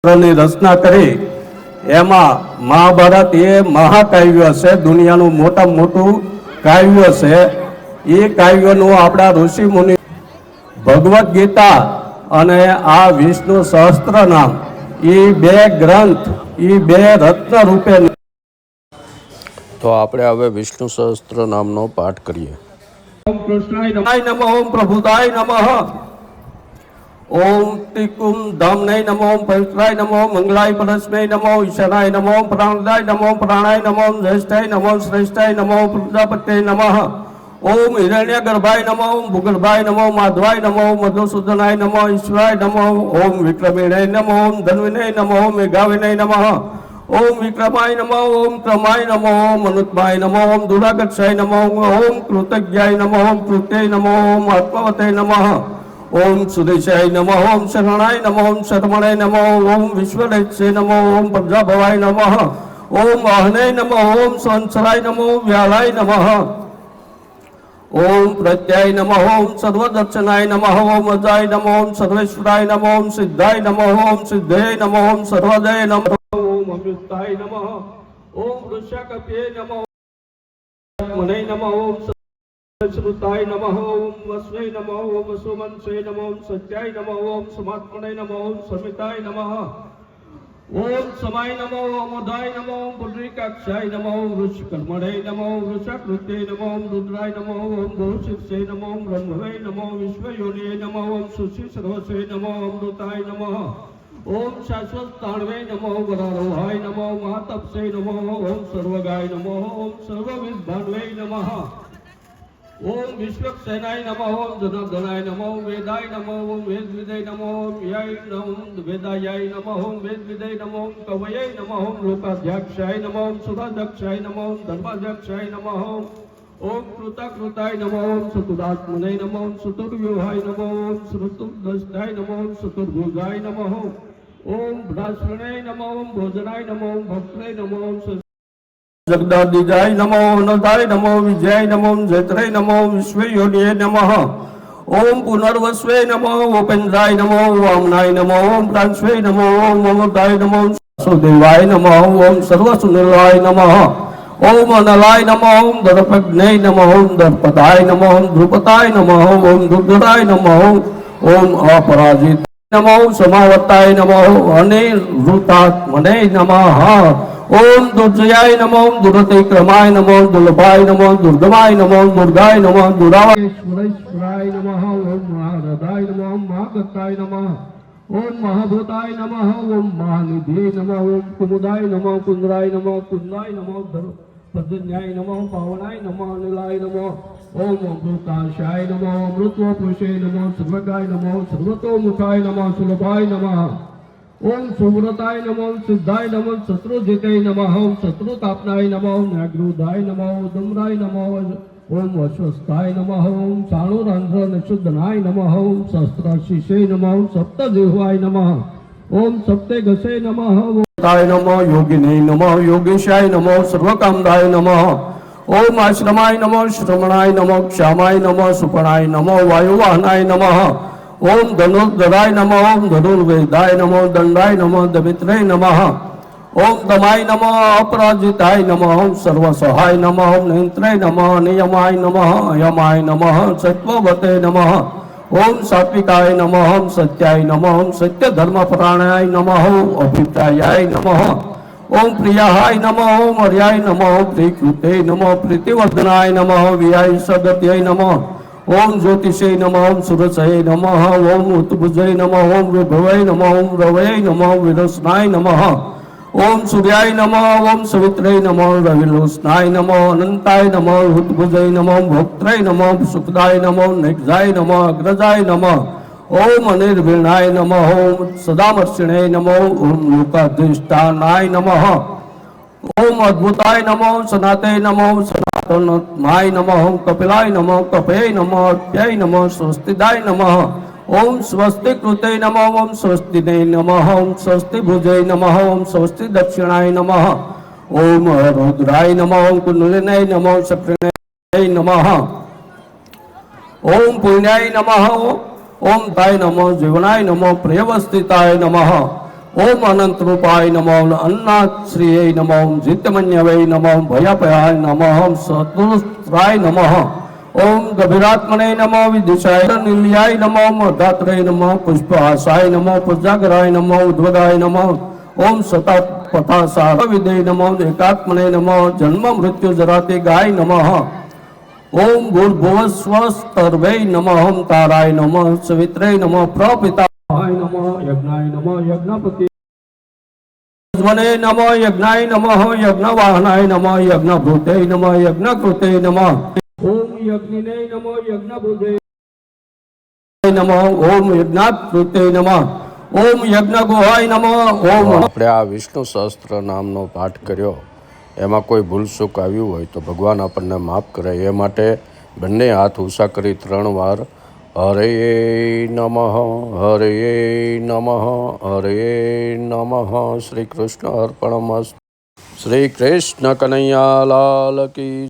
ની રચના કરી એમાં મહાભારત એ મહાકાવ્ય છે, દુનિયાનું મોટામાં મોટું કાવ્ય છે। એ કાવ્યનું આપણા ઋષિ મુનિ ભગવદ્ ગીતા અને આ વિષ્ણુ સહસ્ત્ર નામ એ બે ગ્રંથ એ બે રત્ન રૂપે। તો આપણે હવે વિષ્ણુ સહસ્ત્ર નામનો પાઠ કરીએ। ઓમ કૃષ્ણાય નમઃ, ઓમ પ્રભુદાય નમઃ, ओम तिकुम धामनाय नमो, ओम पवित्राय नमो, मंगलाय परस्मै नमो, ईशानाय नमो, प्राणदाय नमो, प्राणाय नमो, ज्येष्ठाय नमो, श्रेष्ठाय नमो, प्रजापते नमः। ओम हिरण्यगर्भाय नमो, ओम भूगर्भाय नमो, माधवाय नमो, मधुसूदनाय नमो, ईश्वराय नमो, ओम विक्रमिणाय नमो, ओम धन्विनाय नमो, ओम मेघाविनाय नमः। ओम विक्रमाय नमो, ओम क्रमाय नमो, ओम अनुत्माय नमो, ओम दुरागक्षाय नमो, ओम कृतज्ञाय नमो, ओम कृत्याय नमो, ओम आत्मवते नमः। ओम सुरेशाय नमः, ओम शरणाय नमः, ओम शर्मणाय नमः, ओम विश्वरेक्षे नमः, ओम प्रजाभवाय नमः, ओम अहनाय नमः, ओम संसराय नमः, ओम व्यालाय नमः, ओम प्रत्याय नमः, ओम सर्वदर्शनाय नमः, ओम अजाय नमः, ओम सर्वेश्वराय नमः, ओम सिद्धाय नमः, ओम सिद्धे नमः, ओम सर्वदय नमः, ओम अमृताय नमः, ओम वृषकपे नमः, ओम मनै नमः, ओम श्रुताय नमः, ओम वस्वै नमः, ओम सुमंसे नमः, ओम सत्याय नमः, ओम समात्मने नमः, ओम समिताय नमः, ओम समाय नमः, ओम उदाय नमः, ओम पुंडरीकाक्षाय नमः, ओम वृषकर्मणे नमः, ओम वृषकृते नमः, ओम रुद्राय नमः, ओम बहुशीर्षे नमः, ओम ब्रह्मवे नमः, ओम विश्वयोनिये नमः, ओम सुशिश्रवसे नमः, ओम अमृताय नमः, ओम शाश्वत ताण्वे नमः, वरारोहाय नमः, ओम महातपसे नमः, ओम सर्वगाय नमः, ओम सर्वविद्भान्वे नमः, ओम विश्वक्सेनाय नमः, ओम जनार्दनाय नमः, ओम वेदाय नमः, ओम वेदविदय नमः, ओम याय नमः, ओम वेदायाय नमः, ओम वेदविदय नमः, ओम कवये नमः, ओम लोकाध्यक्षाय नमः, ओम सुराध्यक्षाय नमः, ओम धर्माध्यक्षाय नमः, ओम कृताकृताय नमः, ओम चतुरात्मने नमः, ओम चतुर्व्यूहाय नमः, ओम चतुर्दष्टाय नमः, ओम चतुर्भुजाय नमः, ओम ब्राह्मणे नमः, ओम भोजनाय नमः, ओम भक्तये नमः, ओम जगदादिजाय नमो, नदाय नमो, विजयाय नमो, जैत्रे नमो, विश्वयोनिये नमः, ओम पुनर्वस्वे नमो, उपेन्द्राय नमो, वामनाय नमो, ओम प्रांस्वे नमो, ओम अमृताय नमो, सुदेवाय नमः, ओम सर्वसुनिलाय नमः, ओम अनलाय नमः, ओम दर्पज्ञे नमः, ओम दर्पदाय नमः, ओम ध्रुपताय नमः, ओम दुर्धराय नमः, ओम अपराजित नमो, समावताय नमः, अनिरुद्धात्मने नमः, ओम दुर्जयाय नमो, दुरतिक्रमाय नमो, दुर्लभाय नमो, दुर्गमाय नमो, दुर्गाय नमो, दुरावश्वराय नमः, ओम महारदाय नमः, ओम महागताय नमः, ओम महाभूताय नमः, ओम महानिधे नमः, ओम कुमुदाय नमः, कुंद्राय नमः, कुंदाय नमः, पद्मन्याय नमः, पावनाय नमः, अनिलाय नमः, ओम अमृताशाय नमः, अमृतवपुषे नमः, सर्वगाय नमः, सर्वतोमुखाय नमः, सुलभाय नमः, ओम सुव्रताय नमः, सिद्धाय नमः, शत्रुजिते नमः, ओम शत्रुतापनाय नमः, न्याग्रुदाय नमः, उदम्राय नमः, ओम अश्वस्थाय नमः, ओम चाणुरंध्र निषुद्धनाय नमः, ओम शस्त्रशिषे नमः, ओम सप्तजिह्वाय नमः, ओम सप्तगसे नमः, ओम नमः, योगिने नमः, योगेशाय नमः, सर्वकामदाय नमः, ओम आश्रमाय नमः, श्रमणाय नमः, क्षमाय नमः, सुपणाय नमः, वायुवाहनाय नमः, ओम धनुर्धराय नमः, ओम धनुर्वेदाय नमः, दंडाय नमः, दमित्रे नमः, ओम दमाय नमः, अपराजिताय नमः, ओम सर्वसहाय नमः, ओम नेत्रे नमः, नियमाय नमः, अयमाय नमः, सत्ववते नमः, ओम सात्विकाय नमः, ओम सत्याय नमः, ओम सत्य धर्मपरायणाय नमः, अभिप्रायाय नमः, ओम प्रियाय नमः, ओम अर्याय नमः, ओम प्रीकृते नमः, प्रीतिवर्धनाय नमः, वियाय सगत्यै नमः, ओम ज्योतिषे नमः, ओम सुरसये नमः, ओम उत्भुजय नमः, ओम विभवय नमः, ओम रवये नमः, विरसनाय नमः, ओम सूर्याय नमः, ओम सवित्रे नमः, रविलोचनाय नमः, अनंताय नमः, उत्भुजय नमः, भोक्त्रे नमः, सुखदाय नमः, निग्धाय नमः, अग्रजाय नमः, ओम अनिर्वीणाय नमः, ओम सदामर्षिणे नमः, ओम लोकाधिष्ठानाय नमः, ओम अद्भुताय नमः, सनाते नमः, सनातनाय नमः, कपिलाय नमः, कपये नमः, अप्याय नमः, स्वस्तिदाय नमः, ओम स्वस्ति कृते नमः, ओम स्वस्तिने नमः, ओम स्वस्ति भुजे नमः, ओम स्वस्ति दक्षिणाय नमः, ओम रुद्राय नमः, ओम कुंडलिने नमः, चक्रिणे नमः, ओम पुण्याय नमः, ओम ताय नमो, जीवनाय नमो, प्रियवस्थिताय नमः, ઓમ અનંત રૂપાય નમો અન્નાથ શ્રીય નમો જીતમન્યવય નમો ભયપયાય નમઃ સતુષ્ટ્રાય નમઃ ઓમ ગભીરાત્મને નમો વિદુષાય નિલયાય નમો મધાત્રય નમો પુષ્પહાસાય નમો પુજાગરાય નમો ઉદ્વદાય નમો ઓમ સતાપથાસાર વિદય નમો એકાત્મને નમો જન્મ મૃત્યુ જરાતે ગાય નમઃ ઓમ ભૂર્ભુવસ્વ સ્તર્વૈ નમઃ તારાય નમઃ સવિત્રય નમઃ પ્રપિતાય નમઃ યજ્ઞાય નમઃ યજ્ઞપતિ મને નમો યજ્ઞાય નમઃ યજ્ઞવાહનાય નમઃ યજ્ઞભૂતે નમઃ યજ્ઞકૃતે નમઃ ઓમ યજ્ઞિને નમો યજ્ઞભૂતે નમઃ ઓમ યજ્ઞાકૃતે નમઃ ઓમ યજ્ઞગોહાય નમઃ ઓમ આપણે આ વિષ્ણુ સહસ્ત્ર નામનો પાઠ કર્યો, એમાં કોઈ ભૂલ ચૂક આવ્યું હોય તો ભગવાન આપણને માફ કરે. એ માટે બંને હાથ ઊંચા કરી 3 વાર હરે નમઃ હરે નમઃ હરે નમઃ. શ્રી કૃષ્ણ અર્પણમસ્તુ. શ્રી કૃષ્ણ કનૈયા લાલ કી